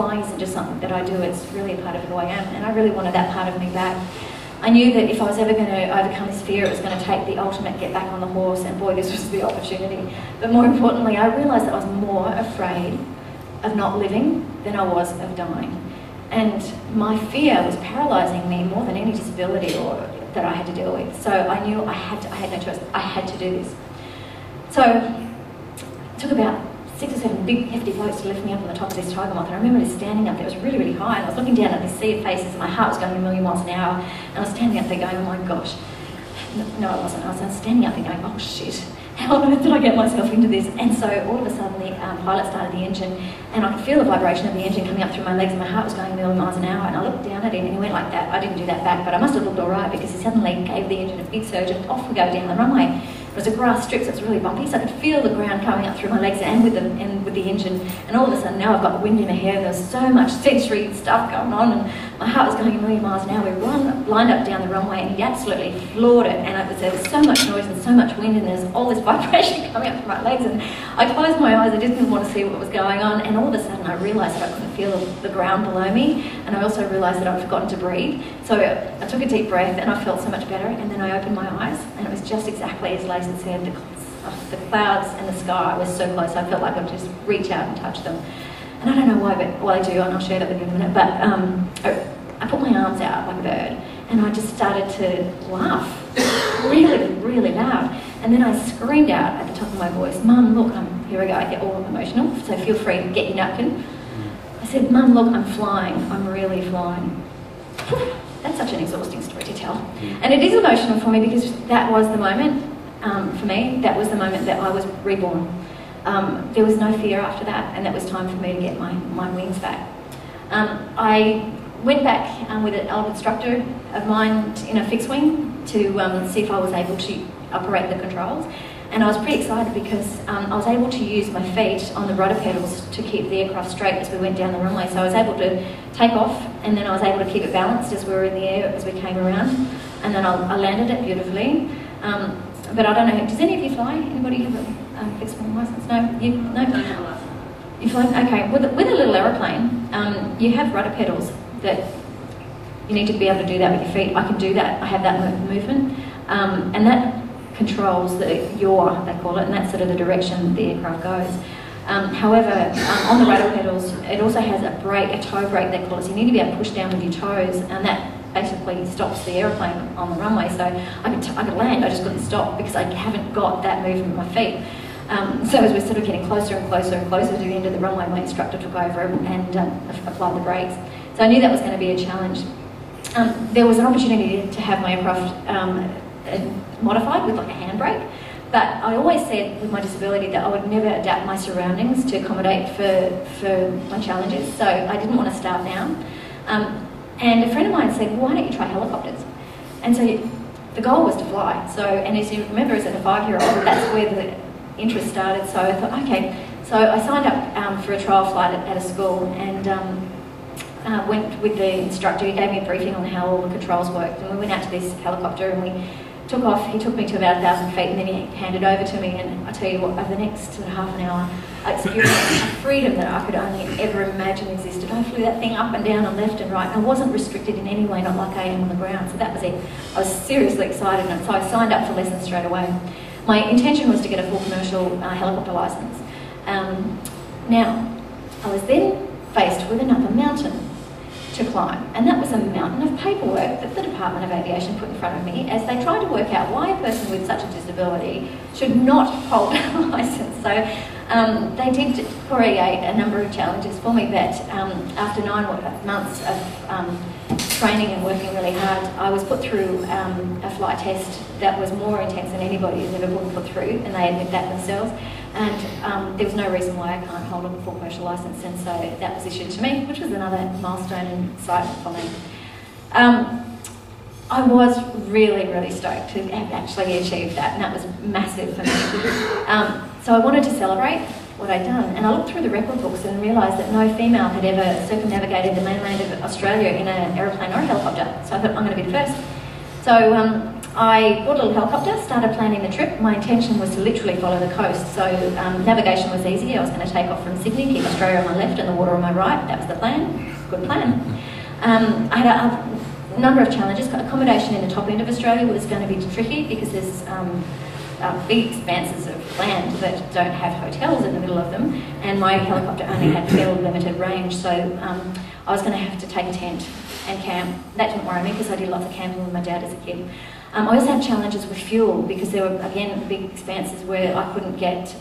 flying isn't just something that I do, it's really a part of who I am, and I really wanted that part of me back. I knew that if I was ever going to overcome this fear, it was going to take the ultimate get back on the horse, and boy, this was the opportunity. But more importantly, I realised that I was more afraid of not living than I was of dying. And my fear was paralysing me more than any disability or that I had to deal with. So I knew I had no choice. I had to do this. So it took about 6 or 7 big hefty blokes to lift me up on the top of this tiger moth, and I remember just standing up there. It was really, really high, and I was looking down at this sea of faces, and my heart was going a million miles an hour, and I was standing up there going, oh my gosh. No, I wasn't. I was standing up there going, oh shit, how on earth did I get myself into this? And so all of a sudden the pilot started the engine, and I could feel the vibration of the engine coming up through my legs, and my heart was going a million miles an hour, and I looked down at him, and he went like that. I didn't do that back, but I must have looked all right, because he suddenly gave the engine a big surge, and off we go down the runway. It was a grass strip, so it's really bumpy, so I could feel the ground coming up through my legs and with the engine. And all of a sudden now I've got wind in my hair, and there's so much sensory stuff going on, and my heart was going a million miles an hour. We lined up down the runway, and he absolutely floored it, and there was so much noise and so much wind, and there's all this vibration coming up from my legs, and I closed my eyes. I didn't want to see what was going on, and all of a sudden I realised that I couldn't feel the ground below me, and I also realised that I'd forgotten to breathe. So I took a deep breath, and I felt so much better, and then I opened my eyes, and it was just exactly as Lace had said. The clouds and the sky were so close, I felt like I could just reach out and touch them. And I don't know why, but well, I do, and I'll share that with you in a minute, but I put my arms out like a bird, and I just started to laugh really, really loud. And then I screamed out at the top of my voice, Mum, look, here we go, I get all emotional, so feel free to get your napkin. I said, Mum, look, I'm flying, I'm really flying. That's such an exhausting story to tell. And it is emotional for me, because that was the moment, for me, that was the moment that I was reborn. There was no fear after that, and that was time for me to get my wings back. I went back with an old instructor of mine in a fixed wing to see if I was able to operate the controls. And I was pretty excited, because I was able to use my feet on the rudder pedals to keep the aircraft straight as we went down the runway. So I was able to take off, and then I was able to keep it balanced as we were in the air as we came around. And then I landed it beautifully. But I don't know, does any of you fly? Anybody have a fixed wing license? No? No? You fly? Okay. With a little aeroplane, you have rudder pedals that you need to be able to do that with your feet. I can do that. I have that movement. And that controls the yaw, they call it, and that's sort of the direction the aircraft goes. However, on the rudder pedals, it also has a brake, a toe brake, they call it. So you need to be able to push down with your toes, and that basically stops the aeroplane on the runway. So I could land, I just couldn't stop, because I haven't got that movement with my feet. So as we're sort of getting closer and closer and closer to the end of the runway, my instructor took over and applied the brakes. So I knew that was going to be a challenge. There was an opportunity to have my aircraft modified with like a handbrake, but I always said with my disability that I would never adapt my surroundings to accommodate for my challenges, so I didn't want to start now. And a friend of mine said, well, why don't you try helicopters? And so the goal was to fly. So, and as you remember, as a 5-year-old, that's where the interest started. So I thought, okay. So I signed up for a trial flight at a school, and went with the instructor. He gave me a briefing on how all the controls worked, and we went out to this helicopter, and we took off. He took me to about 1,000 feet, and then he handed over to me, and I tell you what, over the next half an hour, I experienced a freedom that I could only ever imagine existed. I flew that thing up and down and left and right, and I wasn't restricted in any way, not like I am on the ground. So that was it. I was seriously excited, and so I signed up for lessons straight away. My intention was to get a full commercial helicopter licence. Now, I was then faced with another mountain to climb, and that was a mountain of paperwork that the Department of Aviation put in front of me as they tried to work out why a person with such a disability should not hold a licence. So they did create a number of challenges for me that after 9 months of training and working really hard, I was put through a flight test that was more intense than anybody has ever been put through, and they admit that themselves. And there was no reason why I can't hold a full commercial licence, and so that was issued to me, which was another milestone and excitement for me. I was really, really stoked to have actually achieved that, and that was massive for me. So I wanted to celebrate what I'd done, and I looked through the record books and realised that no female had ever circumnavigated the mainland of Australia in an aeroplane or a helicopter, so I thought, I'm going to be the first. So I bought a little helicopter, started planning the trip. My intention was to literally follow the coast, so navigation was easy. I was going to take off from Sydney, keep Australia on my left and the water on my right. That was the plan. Good plan. I had a number of challenges. Accommodation in the top end of Australia was going to be tricky because there's big expanses of land that don't have hotels in the middle of them, and my helicopter only had fairly limited range, so I was going to have to take a tent and camp. That didn't worry me because I did lots of camping with my dad as a kid. I also had challenges with fuel because there were, again, big expanses where I couldn't get,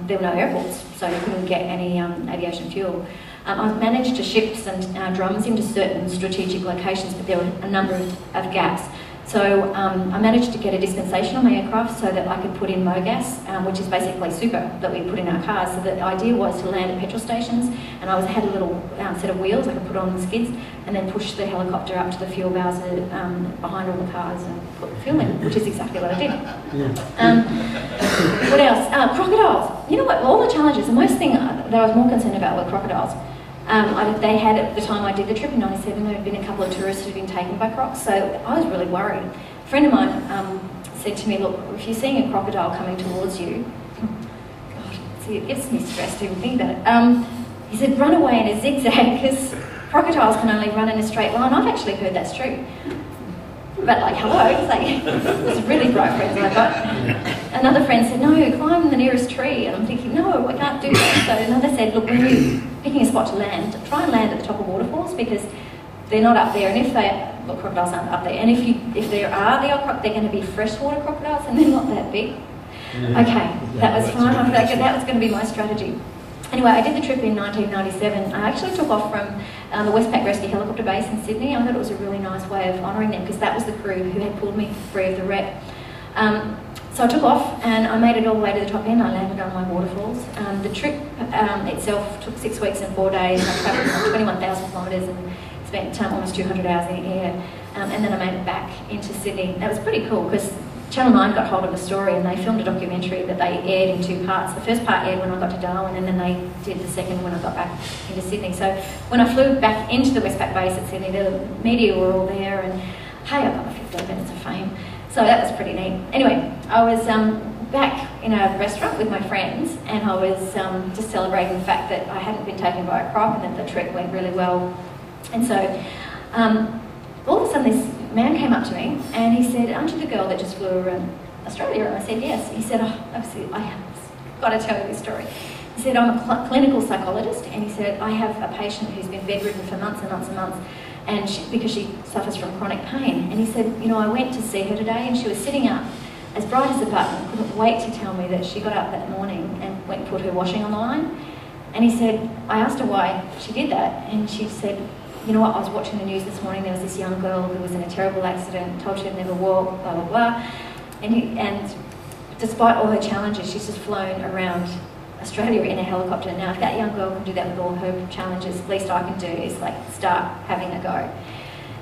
there were no airports, so you couldn't get any aviation fuel. I've managed to ship some drums into certain strategic locations, but there were a number of gaps. So I managed to get a dispensation on my aircraft so that I could put in MOGAS, which is basically super that we put in our cars. So the idea was to land at petrol stations, and I had a little set of wheels I could put on the skids, and then push the helicopter up to the fuel bowser behind all the cars and put the fuel in, which is exactly what I did. What else? Crocodiles. You know what? All the challenges. The most thing that I was more concerned about were crocodiles. They had, at the time I did the trip in '97, there had been a couple of tourists who had been taken by crocs, so I was really worried. A friend of mine said to me, look, if you're seeing a crocodile coming towards you, God, see, it gives me stress to even think about it. He said, run away in a zigzag, because crocodiles can only run in a straight line. I've actually heard that's true. But like, hello, it's really bright friends I got. Another friend said, no, climb the nearest tree. And I'm thinking, no, I can't do that. So another said, look, when you're picking a spot to land, try and land at the top of waterfalls because they're not up there. And if they, look, crocodiles aren't up there. And if there are, they're going to be freshwater crocodiles and they're not that big. Okay, that was fine. I figured that was going to be my strategy. Anyway, I did the trip in 1997. I actually took off from the Westpac Rescue Helicopter Base in Sydney. I thought it was a really nice way of honouring them because that was the crew who had pulled me free of the wreck. So I took off and I made it all the way to the top end. I landed on my waterfalls. The trip itself took 6 weeks and 4 days. I travelled 21,000 kilometres and spent almost 200 hours in the air. And then I made it back into Sydney. That was pretty cool because Channel 9 got hold of the story and they filmed a documentary that they aired in 2 parts. The first part aired when I got to Darwin and then they did the second when I got back into Sydney. So when I flew back into the Westpac base at Sydney, the media were all there and hey, I got my 15 minutes of fame. So that was pretty neat. Anyway, I was back in a restaurant with my friends and I was just celebrating the fact that I hadn't been taken by a croc and that the trip went really well. And so all of a sudden this man came up to me and he said, aren't you the girl that just flew around Australia? And I said, yes. He said, oh, obviously, I have got to tell you this story. He said, I'm a clinical psychologist, and he said, I have a patient who's been bedridden for months and months and months, and because she suffers from chronic pain. And he said, you know, I went to see her today and she was sitting up as bright as a button, couldn't wait to tell me that she got up that morning and went and put her washing on the line. And he said, I asked her why she did that, and she said, you know what, I was watching the news this morning, there was this young girl who was in a terrible accident, told she'd never walk, blah, blah, blah. And despite all her challenges, she's just flown around Australia in a helicopter. Now, if that young girl can do that with all her challenges, the least I can do is like start having a go.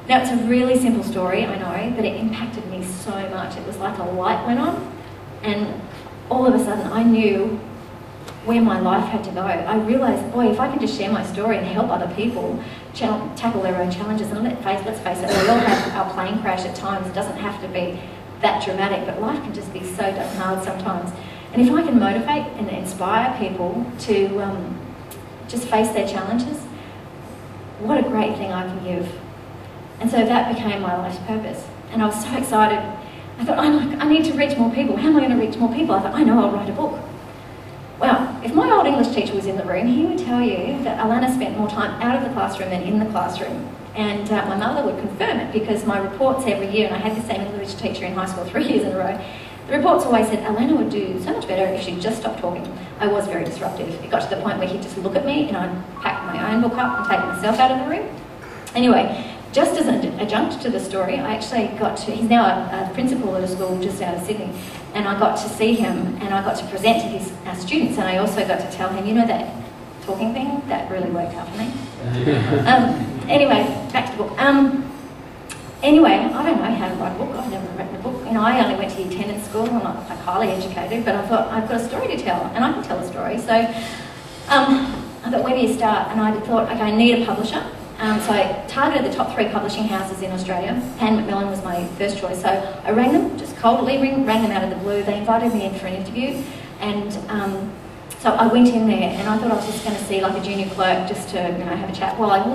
Now, it's a really simple story, I know, but it impacted me so much. It was like a light went on, and all of a sudden I knew where my life had to go. I realised, boy, if I can just share my story and help other people tackle their own challenges, and let's face it, we all have our plane crash at times. It doesn't have to be that dramatic, but life can just be so damn hard sometimes. And if I can motivate and inspire people to just face their challenges, what a great thing I can give. And so that became my life's purpose. And I was so excited. I thought, I need to reach more people. How am I going to reach more people? I thought, I know, I'll write a book. Well, if my old English teacher was in the room, he would tell you that Allana spent more time out of the classroom than in the classroom. And my mother would confirm it because my reports every year, and I had the same English teacher in high school 3 years in a row, the reports always said Allana would do so much better if she'd just stopped talking. I was very disruptive. It got to the point where he'd just look at me and I'd pack my own book up and take myself out of the room. Anyway, just as an adjunct to the story, I actually got to, he's now a principal at a school just out of Sydney, and I got to see him and I got to present to his students, and I also got to tell him, you know that talking thing, that really worked out for me. Anyway, back to the book. Anyway, I don't know how to write a book. I've never written a book. You know, I only went to year 10 in school. I'm not like highly educated, but I thought I've got a story to tell, and I can tell a story. So I thought, where do you start? And I thought, okay, I need a publisher. So I targeted the top 3 publishing houses in Australia. Pan Macmillan was my first choice. So I rang them, just coldly rang them out of the blue. They invited me in for an interview, and so I went in there, and I thought I was just going to see like a junior clerk just to have a chat. Well, I